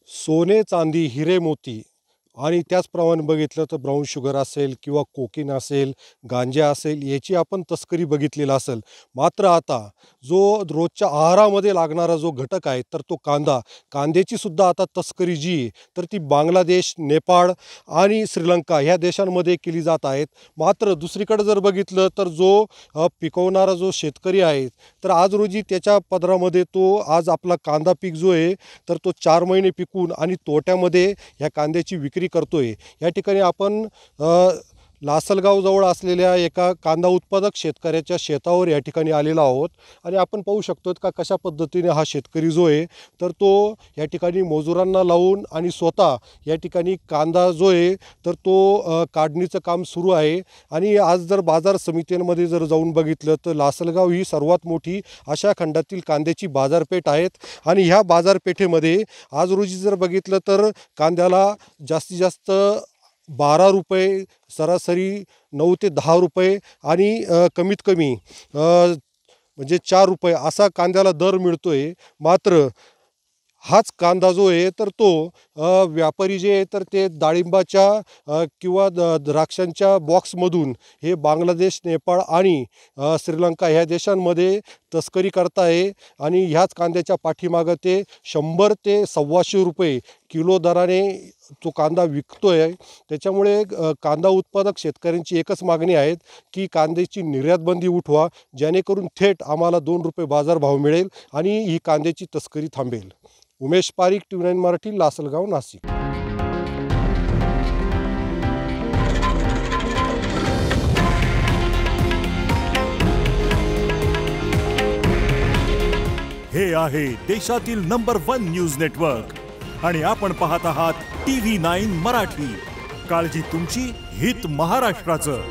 सोने, चांदी, हिरे, मोती आणि त्याचप्रमाणे बघितलं तर ब्राऊन शुगर असेल किंवा कोकीन असेल, गांजा असेल, याची आपण तस्करी बघितलेला असेल. मात्र आता जो रोजच्या आहारामध्ये लागणारा जो घटक आहे, तर तो कांदा. कांद्याची सुद्धा आता तस्करी जी आहे, तर ती बांगलादेश, नेपाळ आणि श्रीलंका ह्या देशांमध्ये केली जात आहेत. मात्र दुसरीकडे जर बघितलं तर जो पिकवणारा जो शेतकरी आहे, तर आज रोजी त्याच्या पदरामध्ये तो आज आपला कांदा पीक जो आहे, तर तो 4 महिने पिकून आणि तोट्यामध्ये ह्या कांद्याची विक्री करतोय. या ठिकाणी आपण लासलगावजवळ असलेल्या एका कांदा उत्पादक शेतकऱ्याच्या शेतावर या ठिकाणी आलेलो आहोत आणि आपण पाहू शकतो का कशा पद्धतीने हा शेतकरी जो आहे, तर तो या ठिकाणी मजुरांना लावून आणि स्वतः या ठिकाणी कांदा जो आहे, तर तो काढणीचं काम सुरू आहे. आणि आज जर बाजार समित्यांमध्ये जर जाऊन बघितलं तर लासलगाव ही सर्वात मोठी आशिया खंडातील कांद्याची बाजारपेठ आहेत. आणि ह्या बाजारपेठेमध्ये आज रोजी जर बघितलं तर कांद्याला जास्तीत जास्त 12 रुपये, सरासरी 9 ते 10 रुपये आणि कमीत कमी म्हणजे 4 रुपये असा कांद्याला दर मिळतो आहे. मात्र हाच कांदा जो आहे, तर तो व्यापारी जे आहे, तर ते डाळिंबाच्या किंवा द्राक्षांच्या बॉक्समधून हे बांगलादेश, नेपाळ आणि श्रीलंका ह्या देशांमध्ये तस्करी करत आहे. आणि ह्याच कांद्याच्या पाठीमागं ते 100 ते 125 रुपये किलो दराने तो कांदा विकतो आहे. त्याच्यामुळे कांदा उत्पादक शेतकऱ्यांची एकच मागणी आहे की कांद्याची निर्यात बंदी उठवा, जेणेकरून थेट आम्हाला 2 रुपये बाजारभाव मिळेल आणि ही कांद्याची तस्करी थांबेल. उमेश पारिक, TV9 मराठी, लासलगाव, नाशिक. हे आहे देशातील नंबर 1 न्यूज नेटवर्क आणि आपण पाहत आहात TV9 मराठी. काळजी तुमची, हित महाराष्ट्राचं.